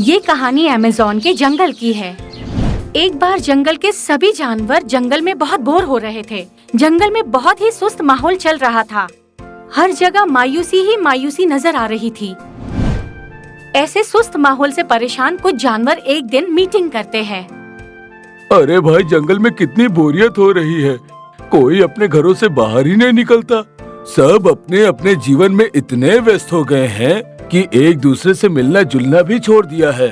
ये कहानी अमेज़न के जंगल की है। एक बार जंगल के सभी जानवर जंगल में बहुत बोर हो रहे थे। जंगल में बहुत ही सुस्त माहौल चल रहा था। हर जगह मायूसी ही मायूसी नजर आ रही थी। ऐसे सुस्त माहौल से परेशान कुछ जानवर एक दिन मीटिंग करते हैं। अरे भाई, जंगल में कितनी बोरियत हो रही है। कोई अपने घरों से बाहर ही नहीं निकलता। सब अपने अपने जीवन में इतने व्यस्त हो गए हैं कि एक दूसरे से मिलना जुलना भी छोड़ दिया है।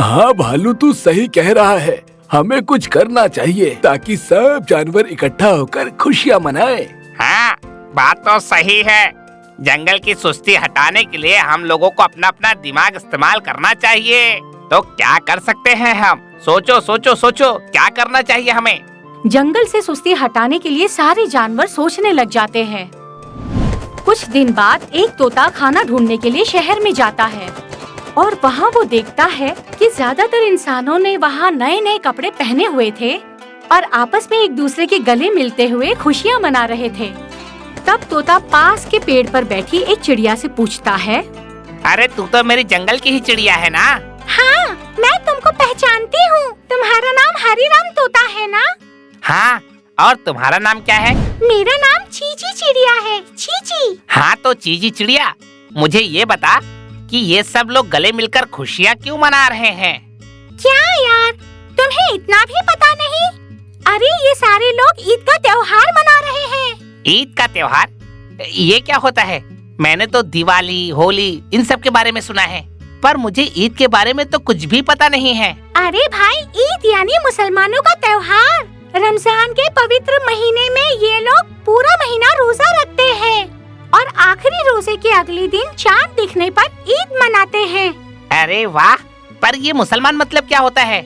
हाँ भालू, तू सही कह रहा है। हमें कुछ करना चाहिए ताकि सब जानवर इकट्ठा होकर खुशियाँ मनाएं। हाँ, बात तो सही है। जंगल की सुस्ती हटाने के लिए हम लोगों को अपना अपना दिमाग इस्तेमाल करना चाहिए। तो क्या कर सकते हैं हम? सोचो सोचो सोचो, क्या करना चाहिए हमें? जंगल से सुस्ती हटाने के लिए सारे जानवर सोचने लग जाते हैं। कुछ दिन बाद एक तोता खाना ढूंढने के लिए शहर में जाता है और वहाँ वो देखता है कि ज्यादातर इंसानों ने वहाँ नए नए कपड़े पहने हुए थे और आपस में एक दूसरे के गले मिलते हुए खुशियाँ मना रहे थे। तब तोता पास के पेड़ पर बैठी एक चिड़िया से पूछता है, अरे तू तो मेरी जंगल की ही चिड़िया है ना? हाँ, मैं तुमको पहचानती हूँ। तुम्हारा नाम हरीराम तोता है ना? हाँ, और तुम्हारा नाम क्या है? मेरा नाम चीची चिड़िया है, चीची। हाँ तो चीची चिड़िया, मुझे ये बता कि ये सब लोग गले मिलकर खुशियाँ क्यों मना रहे हैं? क्या यार, तुम्हें इतना भी पता नहीं? अरे ये सारे लोग ईद का त्योहार मना रहे हैं। ईद का त्योहार? ये क्या होता है? मैंने तो दिवाली, होली इन सब के बारे में सुना है, पर मुझे ईद के बारे में तो कुछ भी पता नहीं है। अरे भाई, ईद यानी मुसलमानों का त्योहार। रमजान के पवित्र महीने में ये लोग पूरा महीना रोजा रखते हैं और आखिरी रोजे के अगले दिन चांद दिखने पर ईद मनाते हैं। अरे वाह, पर ये मुसलमान मतलब क्या होता है?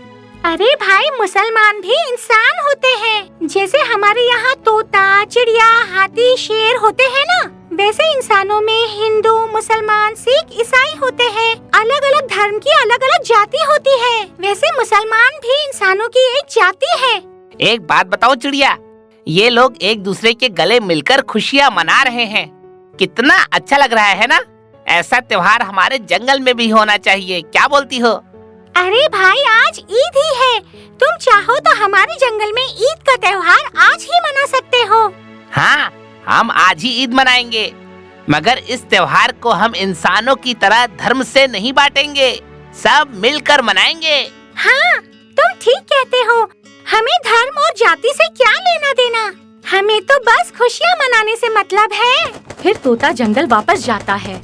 अरे भाई, मुसलमान भी इंसान होते हैं। जैसे हमारे यहाँ तोता, चिड़िया, हाथी, शेर होते हैं ना, वैसे इंसानों में हिंदू, मुसलमान, सिख, ईसाई होते हैं। अलग अलग धर्म की अलग अलग जाति होती है। वैसे मुसलमान भी इंसानों की एक जाति है। एक बात बताओ चिड़िया, ये लोग एक दूसरे के गले मिलकर खुशियाँ मना रहे हैं। कितना अच्छा लग रहा है ना? ऐसा त्योहार हमारे जंगल में भी होना चाहिए। क्या बोलती हो? अरे भाई, आज ईद ही है। तुम चाहो तो हमारे जंगल में ईद का त्योहार आज ही मना सकते हो। हाँ, हम आज ही ईद मनाएंगे, मगर इस त्योहार को हम इंसानों की तरह धर्म से नहीं बांटेंगे, सब मिलकर मनाएंगे। हाँ, तुम ठीक कहते हो। हमें धर्म और जाति से क्या लेना देना? हमें तो बस खुशियाँ मनाने से मतलब है। फिर तोता जंगल वापस जाता है।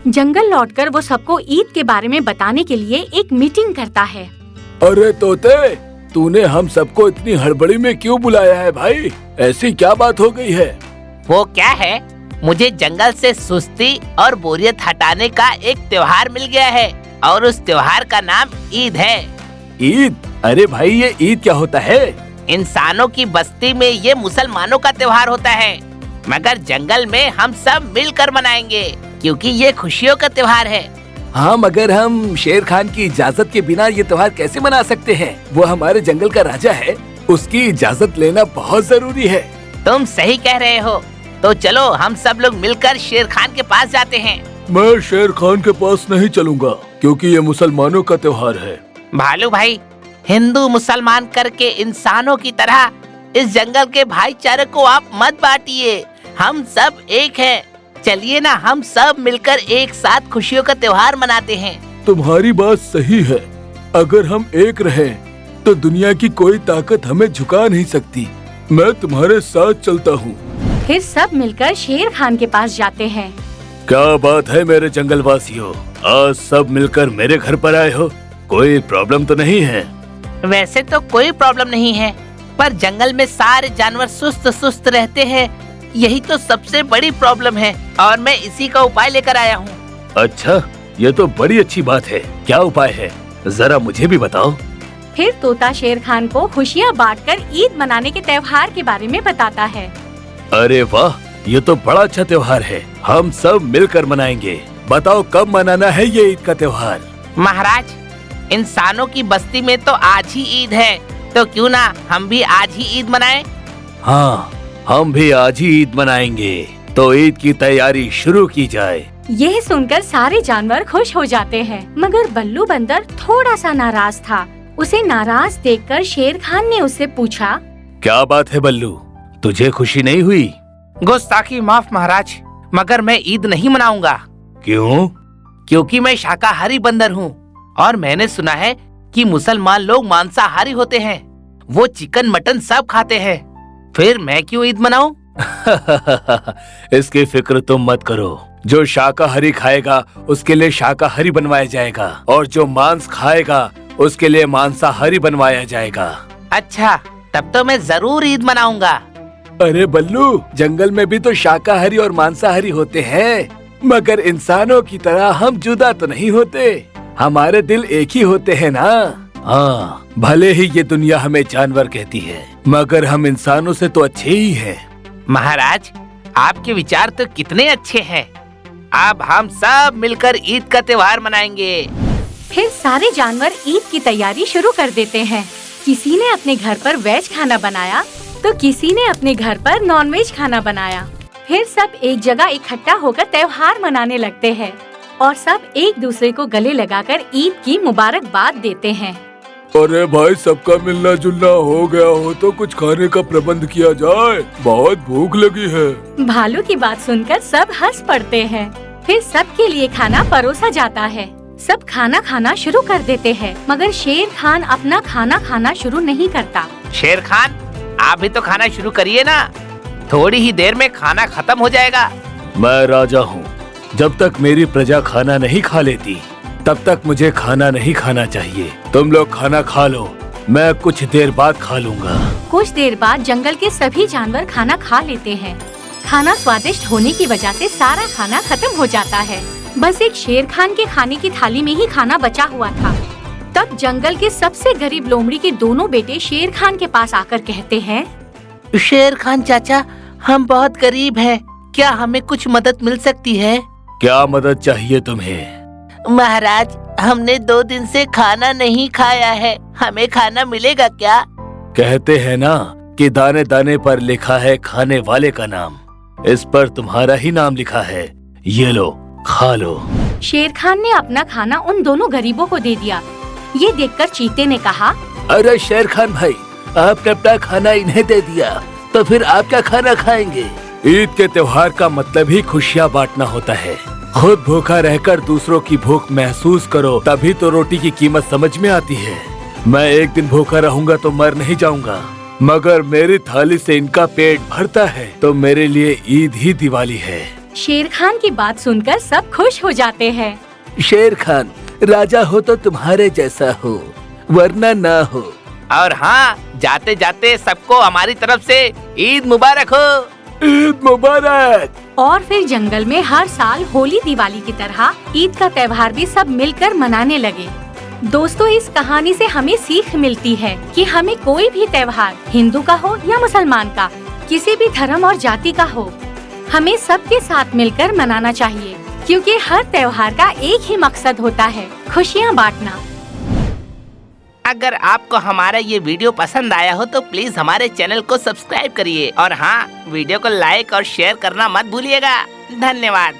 जंगल लौटकर वो सबको ईद के बारे में बताने के लिए एक मीटिंग करता है। अरे तोते, तूने हम सबको इतनी हड़बड़ी में क्यों बुलाया है भाई? ऐसी क्या बात हो गई है? वो क्या है, मुझे जंगल से सुस्ती और बोरियत हटाने का एक त्योहार मिल गया है और उस त्योहार का नाम ईद है। ईद? अरे भाई, ये ईद क्या होता है? इंसानों की बस्ती में ये मुसलमानों का त्योहार होता है, मगर जंगल में हम सब मिलकर मनाएंगे क्योंकि ये खुशियों का त्योहार है। हाँ, मगर हम शेर खान की इजाजत के बिना ये त्योहार कैसे मना सकते हैं? वो हमारे जंगल का राजा है, उसकी इजाजत लेना बहुत जरूरी है। तुम सही कह रहे हो। तो चलो हम सब लोग मिलकर शेर खान के पास जाते हैं। मैं शेर खान के पास नहीं चलूंगा क्योंकि ये मुसलमानों का त्योहार है। भालू भाई, हिंदू मुसलमान करके इंसानों की तरह इस जंगल के भाईचारे को आप मत बांटिए। हम सब एक हैं। चलिए ना, हम सब मिलकर एक साथ खुशियों का त्योहार मनाते हैं। तुम्हारी बात सही है। अगर हम एक रहें तो दुनिया की कोई ताकत हमें झुका नहीं सकती। मैं तुम्हारे साथ चलता हूँ। फिर सब मिलकर शेर खान के पास जाते हैं। क्या बात है मेरे जंगल वासियों, आज सब मिलकर मेरे घर पर आए हो? कोई प्रॉब्लम तो नहीं है? वैसे तो कोई प्रॉब्लम नहीं है, पर जंगल में सारे जानवर सुस्त सुस्त रहते हैं, यही तो सबसे बड़ी प्रॉब्लम है और मैं इसी का उपाय लेकर आया हूँ। अच्छा, ये तो बड़ी अच्छी बात है। क्या उपाय है, जरा मुझे भी बताओ। फिर तोता शेर खान को खुशियाँ बांटकर ईद मनाने के त्योहार के बारे में बताता है। अरे वाह, ये तो बड़ा अच्छा त्योहार है। हम सब मिलकर मनाएंगे। बताओ कब मनाना है ये ईद का त्योहार? महाराज, इंसानों की बस्ती में तो आज ही ईद है, तो क्यों ना हम भी आज ही ईद मनाएं? हाँ, हम भी आज ही ईद मनाएंगे। तो ईद की तैयारी शुरू की जाए। यह सुनकर सारे जानवर खुश हो जाते हैं, मगर बल्लू बंदर थोड़ा सा नाराज था। उसे नाराज देखकर शेर खान ने उससे पूछा, क्या बात है बल्लू, तुझे खुशी नहीं हुई? गुस्ताखी माफ महाराज, मगर मैं ईद नहीं मनाऊंगा। क्यों? क्योंकि मैं शाकाहारी बंदर हूँ और मैंने सुना है कि मुसलमान लोग मांसाहारी होते हैं। वो चिकन मटन सब खाते हैं, फिर मैं क्यों ईद मनाऊं? इसकी फिक्र तुम मत करो। जो शाकाहारी खाएगा उसके लिए शाकाहारी बनवाया जाएगा और जो मांस खाएगा उसके लिए मांसाहारी बनवाया जाएगा। अच्छा, तब तो मैं जरूर ईद मनाऊंगा। अरे बल्लू, जंगल में भी तो शाकाहारी और मांसाहारी होते हैं, मगर इंसानों की तरह हम जुदा तो नहीं होते। हमारे दिल एक ही होते हैं ना। हाँ, भले ही ये दुनिया हमें जानवर कहती है, मगर हम इंसानों से तो अच्छे ही हैं। महाराज, आपके विचार तो कितने अच्छे हैं। अब हम सब मिलकर ईद का त्योहार मनाएंगे। फिर सारे जानवर ईद की तैयारी शुरू कर देते हैं। किसी ने अपने घर पर वेज खाना बनाया तो किसी ने अपने घर पर नॉन वेज खाना बनाया। फिर सब एक जगह इकट्ठा होकर त्योहार मनाने लगते हैं और सब एक दूसरे को गले लगाकर ईद की मुबारकबाद देते हैं। अरे भाई, सबका मिलना जुलना हो गया हो तो कुछ खाने का प्रबंध किया जाए, बहुत भूख लगी है। भालू की बात सुनकर सब हंस पड़ते हैं। फिर सबके लिए खाना परोसा जाता है। सब खाना खाना शुरू कर देते हैं, मगर शेर खान अपना खाना खाना शुरू नहीं करता। शेर खान, आप भी तो खाना शुरू करिए ना, थोड़ी ही देर में खाना खत्म हो जाएगा। मैं राजा हूँ, जब तक मेरी प्रजा खाना नहीं खा लेती तब तक मुझे खाना नहीं खाना चाहिए। तुम लोग खाना खा लो, मैं कुछ देर बाद खा लूँगा। कुछ देर बाद जंगल के सभी जानवर खाना खा लेते हैं। खाना स्वादिष्ट होने की वजह से सारा खाना खत्म हो जाता है। बस एक शेर खान के खाने की थाली में ही खाना बचा हुआ था। तब जंगल के सबसे गरीब लोमड़ी के दोनों बेटे शेर खान के पास आकर कहते हैं, शेर खान चाचा, हम बहुत गरीब हैं, क्या हमें कुछ मदद मिल सकती है? क्या मदद चाहिए तुम्हें? महाराज, हमने 2 दिन से खाना नहीं खाया है, हमें खाना मिलेगा क्या? कहते हैं ना कि दाने दाने पर लिखा है खाने वाले का नाम। इस पर तुम्हारा ही नाम लिखा है, ये लो, खा लो। शेर खान ने अपना खाना उन दोनों गरीबों को दे दिया। ये देखकर चीते ने कहा, अरे शेर खान भाई, आपने अपना खाना इन्हें दे दिया, तो फिर आप क्या खाना खाएंगे? ईद के त्योहार का मतलब ही खुशियाँ बांटना होता है। खुद भूखा रहकर दूसरों की भूख महसूस करो, तभी तो रोटी की कीमत समझ में आती है। मैं एक दिन भूखा रहूंगा तो मर नहीं जाऊंगा, मगर मेरी थाली से इनका पेट भरता है तो मेरे लिए ईद ही दिवाली है। शेर खान की बात सुनकर सब खुश हो जाते हैं। शेर खान, राजा हो तो तुम्हारे जैसा हो, वरना ना हो। और हाँ, जाते जाते सबको हमारी तरफ से ईद मुबारक हो। ईद मुबारक। और फिर जंगल में हर साल होली दिवाली की तरह ईद का त्योहार भी सब मिलकर मनाने लगे। दोस्तों, इस कहानी से हमें सीख मिलती है कि हमें कोई भी त्योहार, हिंदू का हो या मुसलमान का, किसी भी धर्म और जाति का हो, हमें सबके साथ मिलकर मनाना चाहिए, क्योंकि हर त्योहार का एक ही मकसद होता है, खुशियाँ बांटना। अगर आपको हमारा ये वीडियो पसंद आया हो तो प्लीज हमारे चैनल को सब्सक्राइब करिए और हाँ, वीडियो को लाइक और शेयर करना मत भूलिएगा। धन्यवाद।